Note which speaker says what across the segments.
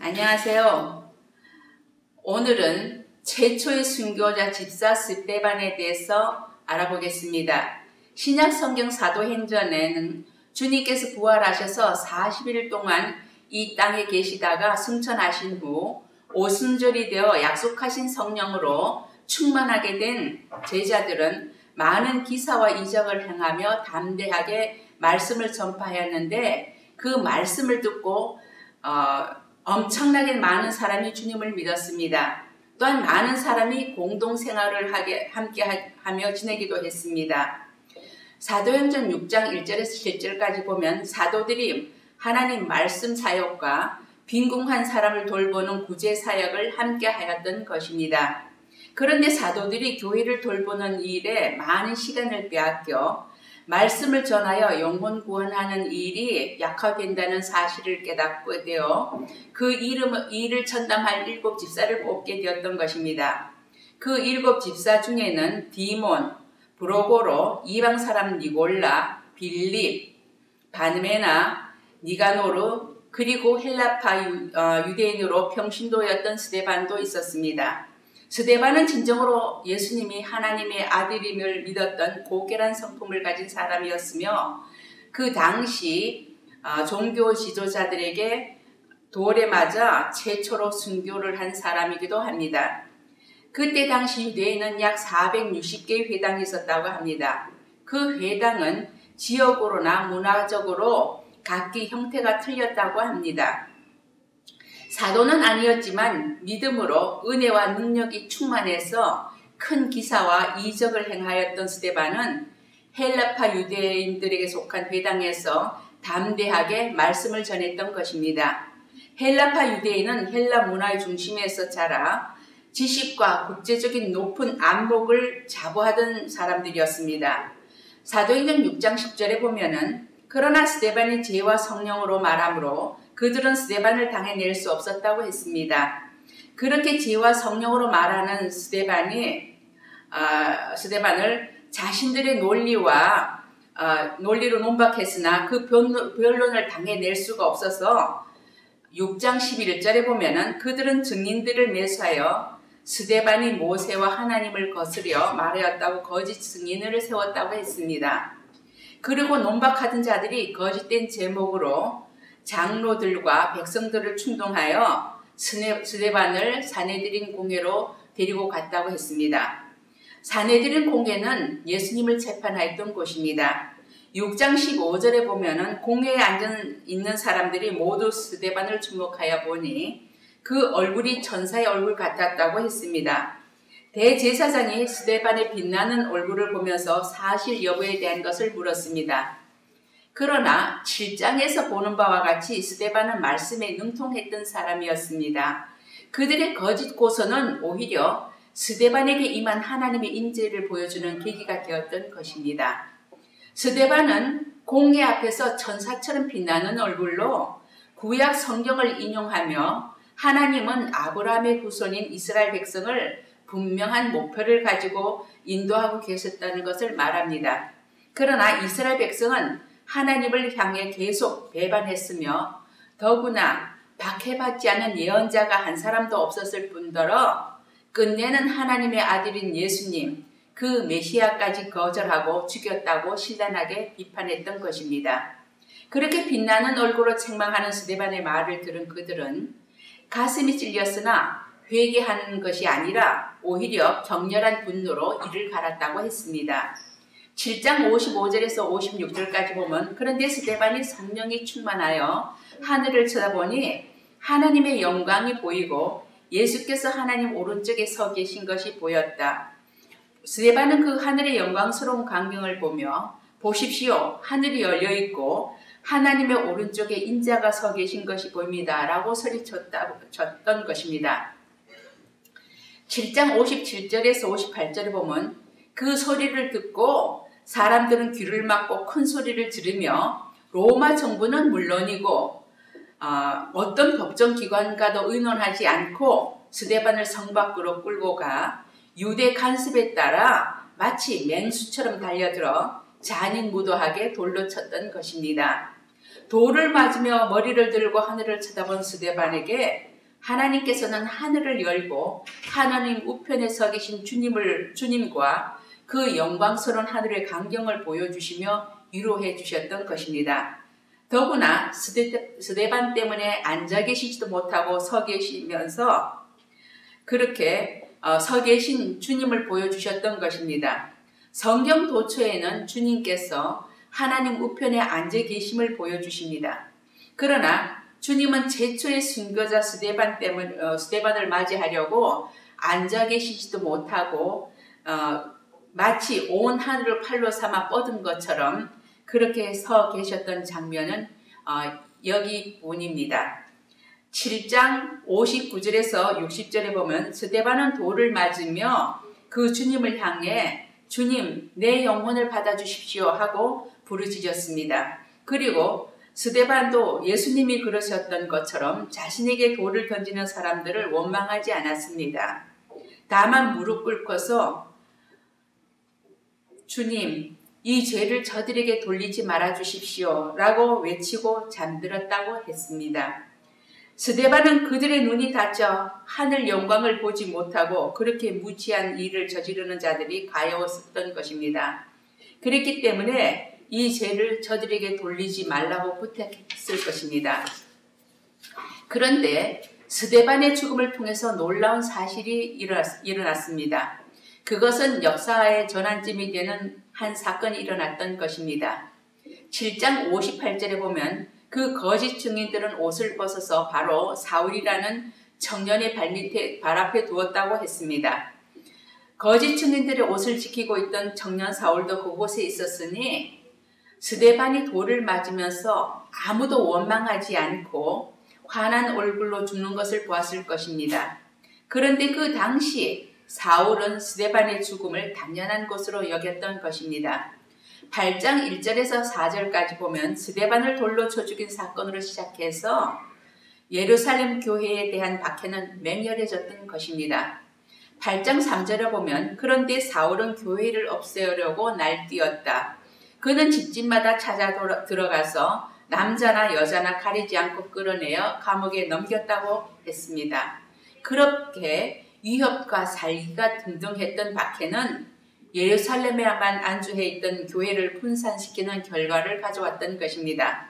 Speaker 1: 안녕하세요. 오늘은 최초의 순교자 집사 스데반에 대해서 알아보겠습니다. 신약 성경 사도행전에는 주님께서 부활하셔서 40일 동안 이 땅에 계시다가 승천하신 후 오순절이 되어 약속하신 성령으로 충만하게 된 제자들은 많은 기사와 이적을 행하며 담대하게 말씀을 전파하였는데, 그 말씀을 듣고 엄청나게 많은 사람이 주님을 믿었습니다. 또한 많은 사람이 공동생활을 함께 하며 지내기도 했습니다. 사도행전 6장 1절에서 7절까지 보면 사도들이 하나님 말씀 사역과 빈궁한 사람을 돌보는 구제 사역을 함께 하였던 것입니다. 그런데 사도들이 교회를 돌보는 일에 많은 시간을 빼앗겨 말씀을 전하여 영혼 구원하는 일이 약화된다는 사실을 깨닫게 되어 그 일을 전담할 7 집사를 뽑게 되었던 것입니다. 그 7 집사 중에는 디몬, 브로고로, 이방 사람 니골라, 빌립, 바느메나, 니가노르, 그리고 헬라파 유대인으로 평신도였던 스데반도 있었습니다. 스데반은 진정으로 예수님이 하나님의 아들임을 믿었던 고결한 성품을 가진 사람이었으며, 그 당시 종교 지도자들에게 돌에 맞아 최초로 순교를 한 사람이기도 합니다. 그때 당시 유대에는 약 460개의 회당이 있었다고 합니다. 그 회당은 지역으로나 문화적으로 각기 형태가 틀렸다고 합니다. 사도는 아니었지만 믿음으로 은혜와 능력이 충만해서 큰 기사와 이적을 행하였던 스데반은 헬라파 유대인들에게 속한 회당에서 담대하게 말씀을 전했던 것입니다. 헬라파 유대인은 헬라 문화의 중심에서 자라 지식과 국제적인 높은 안목을 자부하던 사람들이었습니다. 사도행전 6장 10절에 보면은 그러나 스데반이 죄와 성령으로 말하므로 그들은 스데반을 당해낼 수 없었다고 했습니다. 그렇게 죄와 성령으로 말하는 스데반을 자신들의 논리로 논박했으나 그 변론을 당해낼 수가 없어서 6장 11절에 보면은 그들은 증인들을 매수하여 스데반이 모세와 하나님을 거스려 말하였다고 거짓 증인을 세웠다고 했습니다. 그리고 논박하던 자들이 거짓된 제목으로 장로들과 백성들을 충동하여 스데반을 사내들인 공회로 데리고 갔다고 했습니다. 사내들인 공회는 예수님을 재판하였던 곳입니다. 6장 15절에 보면은 공회에 앉아 있는 사람들이 모두 스데반을 주목하여 보니 그 얼굴이 천사의 얼굴 같았다고 했습니다. 대제사장이 스데반의 빛나는 얼굴을 보면서 사실 여부에 대한 것을 물었습니다. 그러나 7장에서 보는 바와 같이 스데반은 말씀에 능통했던 사람이었습니다. 그들의 거짓 고소는 오히려 스데반에게 임한 하나님의 인재를 보여주는 계기가 되었던 것입니다. 스데반은 공회 앞에서 천사처럼 빛나는 얼굴로 구약 성경을 인용하며 하나님은 아브라함의 후손인 이스라엘 백성을 분명한 목표를 가지고 인도하고 계셨다는 것을 말합니다. 그러나 이스라엘 백성은 하나님을 향해 계속 배반했으며 더구나 박해받지 않은 예언자가 한 사람도 없었을 뿐더러 끝내는 하나님의 아들인 예수님, 그 메시아까지 거절하고 죽였다고 신랄하게 비판했던 것입니다. 그렇게 빛나는 얼굴로 책망하는 스데반의 말을 들은 그들은 가슴이 찔렸으나 회개하는 것이 아니라 오히려 격렬한 분노로 이를 갈았다고 했습니다. 7장 55절에서 56절까지 보면 그런데 스데반이 성령이 충만하여 하늘을 쳐다보니 하나님의 영광이 보이고 예수께서 하나님 오른쪽에 서 계신 것이 보였다. 스데반은 그 하늘의 영광스러운 광경을 보며 보십시오, 하늘이 열려있고 하나님의 오른쪽에 인자가 서 계신 것이 보입니다 라고 소리쳤던 것입니다. 7장 57절에서 58절에 보면 그 소리를 듣고 사람들은 귀를 막고 큰 소리를 지르며 로마 정부는 물론이고 어떤 법정기관과도 의논하지 않고 스데반을 성 밖으로 끌고 가 유대 간습에 따라 마치 맹수처럼 달려들어 잔인무도하게 돌로 쳤던 것입니다. 돌을 맞으며 머리를 들고 하늘을 쳐다본 스데반에게 하나님께서는 하늘을 열고 하나님 우편에 서 계신 주님과 그 영광스러운 하늘의 광경을 보여주시며 위로해 주셨던 것입니다. 더구나 스데반 때문에 앉아 계시지도 못하고 서 계시면서 그렇게 서 계신 주님을 보여주셨던 것입니다. 성경 도처에는 주님께서 하나님 우편에 앉아 계심을 보여주십니다. 그러나 주님은 최초의 순교자 스데반을 맞이하려고 앉아 계시지도 못하고 마치 온 하늘을 팔로 삼아 뻗은 것처럼 그렇게 서 계셨던 장면은 여기뿐입니다. 7장 59절에서 60절에 보면 스데반은 돌을 맞으며 그 주님을 향해 주님 내 영혼을 받아주십시오 하고 부르짖었습니다. 그리고 스데반도 예수님이 그러셨던 것처럼 자신에게 돌을 던지는 사람들을 원망하지 않았습니다. 다만 무릎 꿇고서 주님 이 죄를 저들에게 돌리지 말아주십시오 라고 외치고 잠들었다고 했습니다. 스데반은 그들의 눈이 닫혀 하늘 영광을 보지 못하고 그렇게 무지한 일을 저지르는 자들이 가여웠었던 것입니다. 그랬기 때문에 이 죄를 저들에게 돌리지 말라고 부탁했을 것입니다. 그런데 스데반의 죽음을 통해서 놀라운 사실이 일어났습니다. 그것은 역사의 전환점이 되는 한 사건이 일어났던 것입니다. 7장 58절에 보면 그 거짓 증인들은 옷을 벗어서 바로 사울이라는 청년의 발 앞에 두었다고 했습니다. 거짓 증인들의 옷을 지키고 있던 청년 사울도 그곳에 있었으니 스데반이 돌을 맞으면서 아무도 원망하지 않고 환한 얼굴로 죽는 것을 보았을 것입니다. 그런데 그 당시 사울은 스데반의 죽음을 당연한 것으로 여겼던 것입니다. 8장 1절에서 4절까지 보면 스데반을 돌로 쳐 죽인 사건으로 시작해서 예루살렘 교회에 대한 박해는 맹렬해졌던 것입니다. 8장 3절에 보면 그런데 사울은 교회를 없애려고 날뛰었다. 그는 집집마다 찾아 들어가서 남자나 여자나 가리지 않고 끌어내어 감옥에 넘겼다고 했습니다. 그렇게 위협과 살기가 등등했던 박해는 예루살렘에만 안주해 있던 교회를 분산시키는 결과를 가져왔던 것입니다.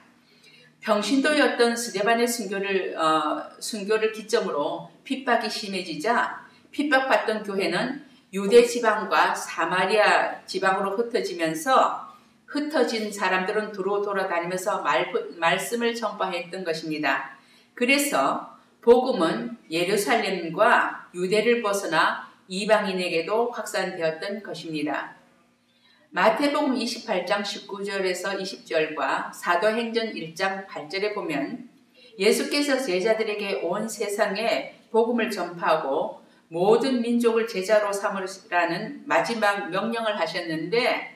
Speaker 1: 평신도였던 스데반의 순교를 기점으로 핍박이 심해지자 핍박받던 교회는 유대 지방과 사마리아 지방으로 흩어지면서 흩어진 사람들은 두루 돌아다니면서 말씀을 전파했던 것입니다. 그래서 복음은 예루살렘과 유대를 벗어나 이방인에게도 확산되었던 것입니다. 마태복음 28장 19절에서 20절과 사도행전 1장 8절에 보면 예수께서 제자들에게 온 세상에 복음을 전파하고 모든 민족을 제자로 삼으라는 마지막 명령을 하셨는데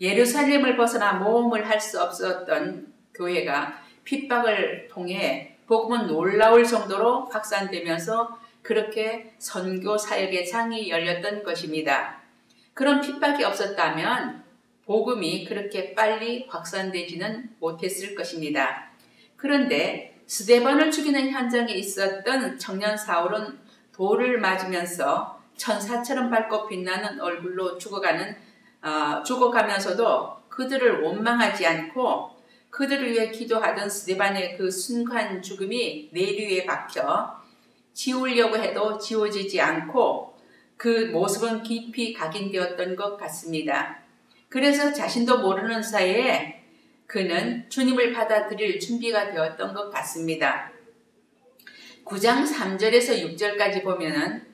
Speaker 1: 예루살렘을 벗어나 모험을 할 수 없었던 교회가 핍박을 통해 복음은 놀라울 정도로 확산되면서 그렇게 선교 사역의 장이 열렸던 것입니다. 그런 핍박이 없었다면 복음이 그렇게 빨리 확산되지는 못했을 것입니다. 그런데 스데반을 죽이는 현장에 있었던 청년 사울은 돌을 맞으면서 천사처럼 밝고 빛나는 얼굴로 죽어가면서도 그들을 원망하지 않고 그들을 위해 기도하던 스데반의 그 순간 죽음이 내류에 박혀 지우려고 해도 지워지지 않고 그 모습은 깊이 각인되었던 것 같습니다. 그래서 자신도 모르는 사이에 그는 주님을 받아들일 준비가 되었던 것 같습니다. 9장 3절에서 6절까지 보면은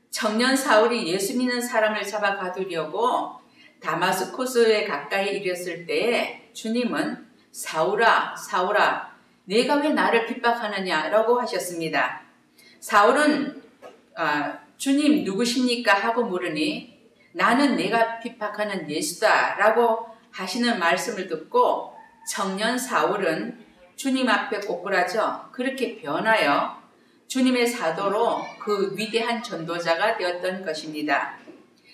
Speaker 1: 청년 사울이 예수 믿는 사람을 잡아 가두려고 다마스코스에 가까이 이르렀을 때에 주님은 사울아 사울아 내가 왜 나를 핍박하느냐라고 하셨습니다. 사울은 주님 누구십니까 하고 물으니 나는 내가 핍박하는 예수다 라고 하시는 말씀을 듣고 청년 사울은 주님 앞에 꼬꾸라져 그렇게 변하여 주님의 사도로 그 위대한 전도자가 되었던 것입니다.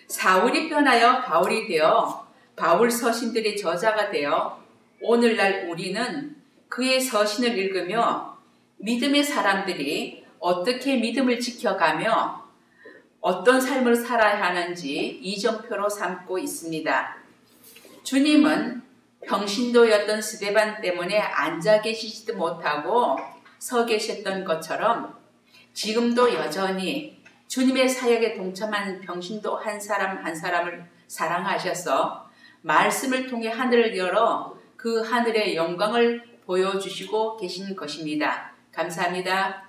Speaker 1: 사울이 변하여 바울이 되어 바울 서신들의 저자가 되어 오늘날 우리는 그의 서신을 읽으며 믿음의 사람들이 어떻게 믿음을 지켜가며 어떤 삶을 살아야 하는지 이정표로 삼고 있습니다. 주님은 평신도였던 스데반 때문에 앉아 계시지도 못하고 서 계셨던 것처럼 지금도 여전히 주님의 사역에 동참하는 평신도 한 사람 한 사람을 사랑하셔서 말씀을 통해 하늘을 열어 그 하늘의 영광을 보여주시고 계신 것입니다. 감사합니다.